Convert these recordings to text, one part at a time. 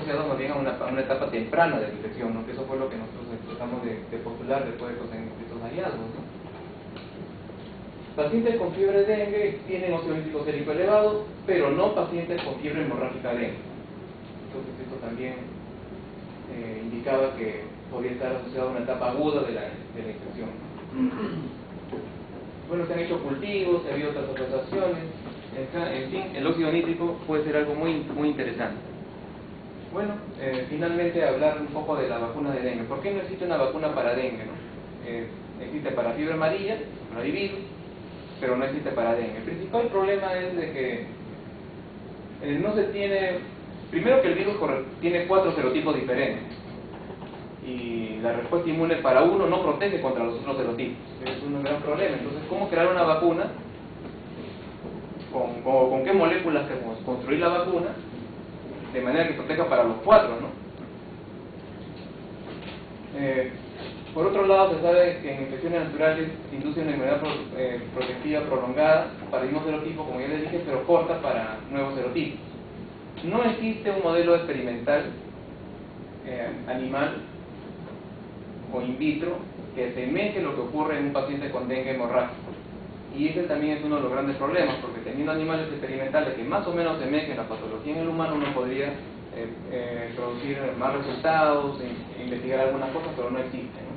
asociado más bien a una etapa temprana de la infección, ¿no? Que eso fue lo que nosotros tratamos de postular después de estos hallazgos, ¿no? Pacientes con fiebre dengue tienen óxido nítrico sérico elevado, pero no pacientes con fiebre hemorrágica dengue. Entonces esto también indicaba que podría estar asociado a una etapa aguda de la infección. Bueno, se han hecho cultivos, se han habido otras asociaciones. En fin, el óxido nítrico puede ser algo muy interesante. Bueno, finalmente hablar un poco de la vacuna de dengue. ¿Por qué no existe una vacuna para dengue, no? Existe para fiebre amarilla, virus, pero no existe para dengue. El principal problema es de que no se tiene... Primero que el virus tiene 4 serotipos diferentes y la respuesta inmune para uno no protege contra los otros serotipos. Es un gran problema. Entonces, ¿cómo crear una vacuna? ¿Con qué moléculas queremos construir la vacuna de manera que proteja para los 4, ¿no? Por otro lado, se sabe que en infecciones naturales se induce una inmunidad protectiva prolongada para el mismo serotipo, como ya les dije, pero corta para nuevos serotipos. No existe un modelo experimental animal o in vitro que semeje lo que ocurre en un paciente con dengue hemorrágico. Y ese también es uno de los grandes problemas, porque teniendo animales experimentales que más o menos semejen la patología en el humano, uno podría producir más resultados, investigar algunas cosas, pero no existe, ¿no?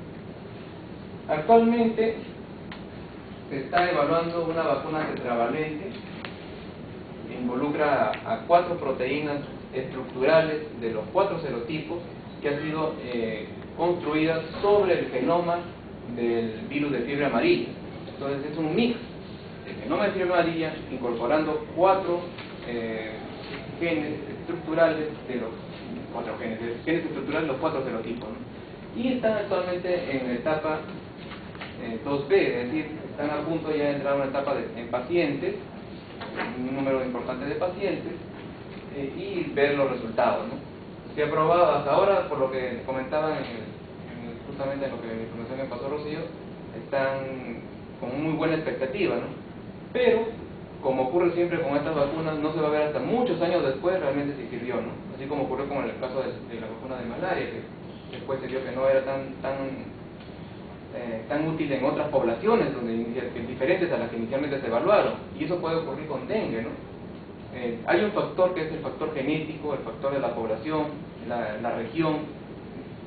Actualmente se está evaluando una vacuna tetravalente que involucra a 4 proteínas estructurales de los 4 serotipos que han sido construidas sobre el genoma del virus de fiebre amarilla. Entonces es un mix de genoma de fiebre amarilla incorporando 4 genes estructurales de los 4 genes estructurales de los 4 serotipos, ¿no? Y están actualmente en la etapa 2B, es decir, están a punto ya de entrar a una etapa en pacientes, un número importante de pacientes, y ver los resultados, ¿no? Se ha probado hasta ahora, por lo que comentaban justamente en lo que la información que pasó Rocío, están con muy buena expectativa, ¿no? Pero, como ocurre siempre con estas vacunas, no se va a ver hasta muchos años después realmente si sirvió, ¿no? Así como ocurrió con el caso de la vacuna de malaria, que después se vio que no era tan útil en otras poblaciones diferentes a las que inicialmente se evaluaron, y eso puede ocurrir con dengue, ¿no? Hay un factor que es el factor genético, el factor de la población, la región,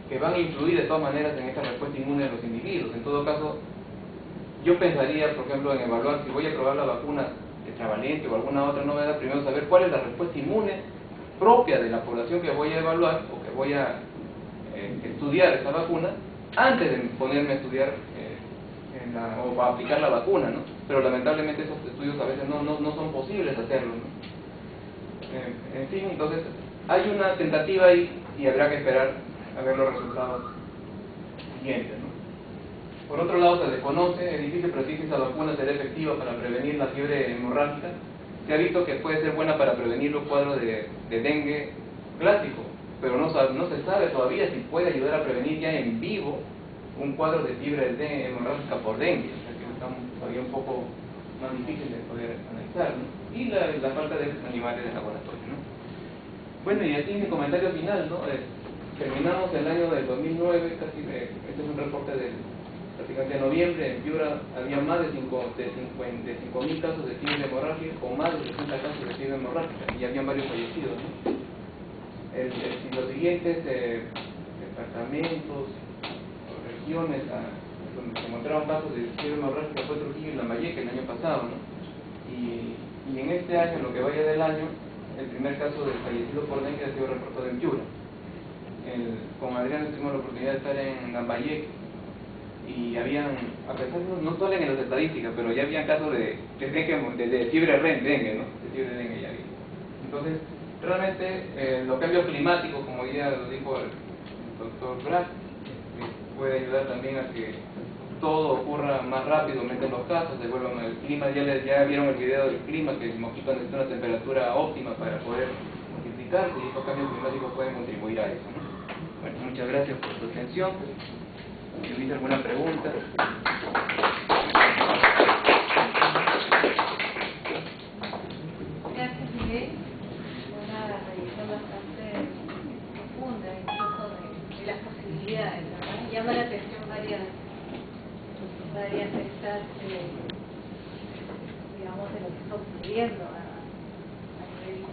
que van a influir de todas maneras en esta respuesta inmune de los individuos. En todo caso, yo pensaría, por ejemplo, en evaluar si voy a probar la vacuna tetravalente o alguna otra novedad, primero saber cuál es la respuesta inmune propia de la población que voy a evaluar o que voy a estudiar esta vacuna, antes de ponerme a estudiar o a aplicar la vacuna, ¿no? Pero lamentablemente esos estudios a veces no son posibles hacerlo, ¿no? En fin, entonces hay una tentativa ahí y habrá que esperar a ver los resultados siguientes, ¿no? Por otro lado, se desconoce, es difícil predecir si esa vacuna será efectiva para prevenir la fiebre hemorrágica. Se ha visto que puede ser buena para prevenir los cuadros de dengue clásico, pero no se sabe todavía si puede ayudar a prevenir ya en vivo un cuadro de fiebre hemorrágica por dengue. O sea que está todavía un poco más difícil de poder analizar, ¿no? Y la falta de animales de laboratorio, ¿no? Bueno, y aquí mi comentario final, ¿no? Terminamos el año del 2009, casi, este es un reporte del prácticamente noviembre. En Piura había más de 5.000 casos de fiebre hemorrágica, con más de 60 casos de fiebre hemorrágica, y habían varios fallecidos, ¿no? Los siguientes departamentos o regiones donde se encontraron casos de fiebre hemorrágica fue Trujillo y Lambayeque el año pasado, ¿no? Y en este año, en lo que vaya del año, el primer caso de fallecido por dengue ha sido reportado en Piura. Con Adrián tuvimos la oportunidad de estar en Lambayeque y habían, a pesar de no salen en las estadísticas, pero ya habían casos de fiebre dengue, ¿no? De fiebre dengue ya había. Entonces, realmente los cambios climáticos, como ya lo dijo el doctor Brack, puede ayudar también a que todo ocurra más rápido, aumenten los casos, se vuelvan el clima. Ya vieron el video del clima, que el mosquito necesita una temperatura óptima para poder multiplicarse, y estos cambios climáticos pueden contribuir a eso, ¿no? Bueno, muchas gracias por su atención. Si hubiese alguna pregunta. Gracias, Miguel. Una revisión bastante llama la atención varias estas, digamos, de lo que está ocurriendo a nivel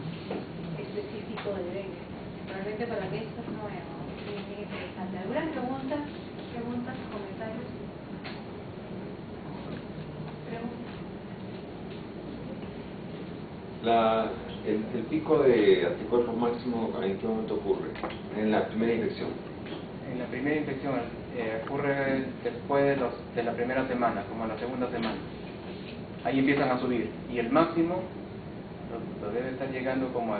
específico de dengue. Realmente para mí esto es nuevo, muy interesante. ¿Algunas preguntas, comentarios? El pico de anticuerpos máximo, ¿en qué momento ocurre? En la primera infección. En la primera infección ocurre después de la primera semana, como la segunda semana. Ahí empiezan a subir. Y el máximo lo debe estar llegando como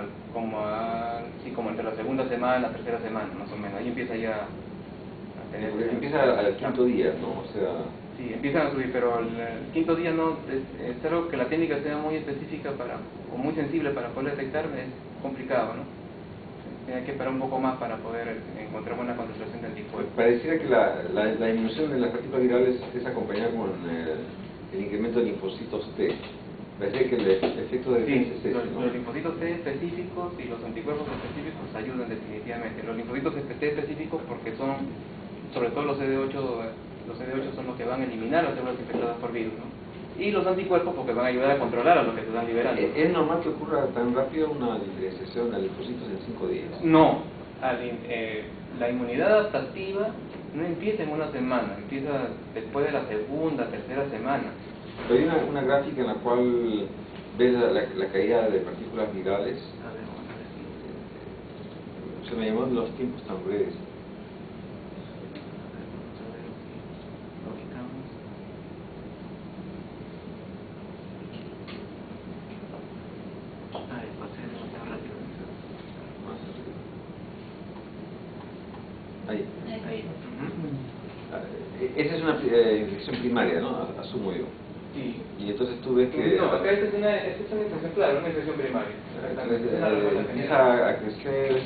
entre la segunda semana y la tercera semana, más o menos. Ahí empieza ya a tener... Empieza al quinto día, ¿no? O sea... Sí, empiezan a subir, pero el quinto día no, es algo que la técnica sea muy específica o muy sensible para poder detectar, es complicado, ¿no? Tiene que esperar un poco más para poder encontrar buena concentración de anticuerpos. Pareciera que la disminución de las partículas virales es acompañada con el incremento de linfocitos T. Parece que el efecto de sí, es ese, ¿no? Los linfocitos T específicos y los anticuerpos específicos ayudan definitivamente. Los linfocitos T específicos porque son, sobre todo los CD8 son los que van a eliminar las células infectadas por virus, ¿no? Y los anticuerpos porque van a ayudar a controlar a los que se están liberando. ¿Es normal que ocurra tan rápido una diferenciación de linfocitos en 5 días? No, la inmunidad adaptativa no empieza en una semana, empieza después de la segunda, tercera semana. Pero hay una gráfica en la cual ves la caída de partículas virales. Se me llamó los tiempos tan breves. Ahí. Esa es una infección primaria, ¿no? Asumo yo. Sí. Y entonces tú ves que... No, acá esta es una infección, claro, una infección primaria. Empieza a crecer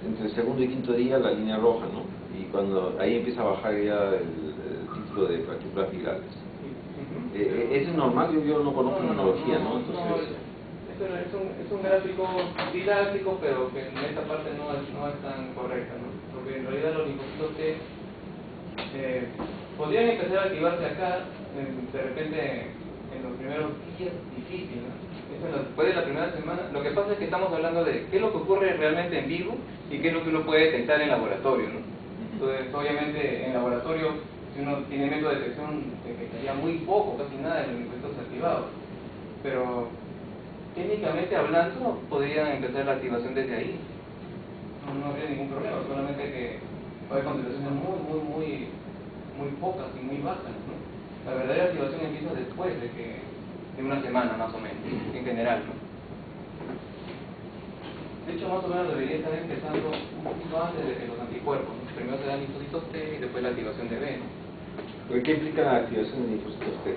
entre el segundo y quinto día la línea roja, ¿no? Y cuando ahí empieza a bajar ya el título de partículas virales. ¿Eso es normal? Yo no conozco neurología, ¿no? Entonces... Es un gráfico didáctico, pero que en esta parte no es tan correcta, ¿no? Porque en realidad los linfocitos T podrían empezar a activarse acá, de repente en los primeros días, difícil, ¿no? Después de la primera semana. Lo que pasa es que estamos hablando de qué es lo que ocurre realmente en vivo y qué es lo que uno puede detectar en laboratorio, ¿no? Entonces, obviamente, en laboratorio, si uno tiene método de detección, detectaría muy poco, casi nada de los linfocitos activados. Pero técnicamente hablando, podrían empezar la activación desde ahí. No habría ningún problema, solamente que hay concentraciones muy pocas y muy bajas, ¿no? La verdadera activación empieza después de una semana, más o menos, en general, ¿no? De hecho, más o menos debería estar empezando un poquito antes de que los anticuerpos, ¿no? Primero se dan linfocitos T y después la activación de B, ¿no? ¿Qué implica la activación de linfocitos T?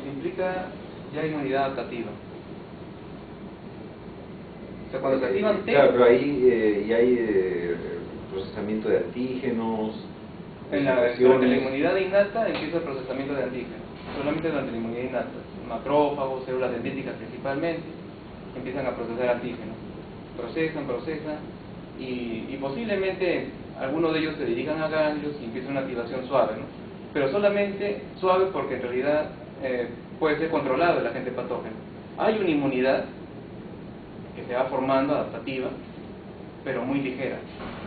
Implica ya inmunidad adaptativa. O sea, cuando se activan T... Claro, pero ahí ya hay procesamiento de antígenos... Durante la inmunidad innata empieza el procesamiento de antígenos. Solamente durante la inmunidad innata. Macrófagos, células dendríticas principalmente, empiezan a procesar antígenos. Procesan, y posiblemente algunos de ellos se dirijan a ganglios y empieza una activación suave, ¿no? Pero solamente suave porque en realidad puede ser controlado el agente patógeno. Hay una inmunidad que se va formando adaptativa, pero muy ligera.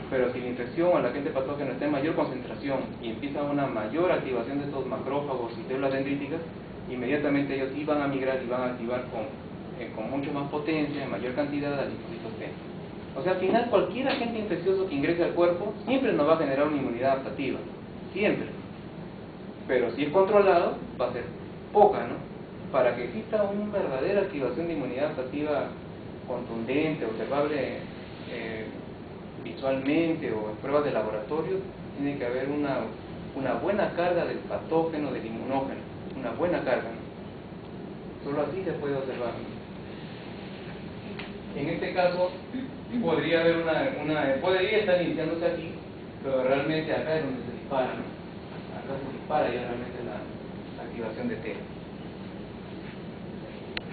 Pero si la infección o el agente patógeno está en mayor concentración y empieza una mayor activación de estos macrófagos y células dendríticas, inmediatamente ellos sí van a migrar y van a activar con mucho más potencia, en mayor cantidad, al linfocitos T. O sea, al final cualquier agente infeccioso que ingrese al cuerpo siempre nos va a generar una inmunidad adaptativa, siempre. Pero si es controlado, va a ser poca, ¿no? Para que exista una verdadera activación de inmunidad adaptativa contundente, observable visualmente o en pruebas de laboratorio, tiene que haber una buena carga del patógeno, del inmunógeno, una buena carga, ¿no? Solo así se puede observar, ¿no? En este caso podría haber podría estar iniciándose aquí, pero realmente acá es donde se dispara, ¿no? Acá se dispara ya realmente la activación de T.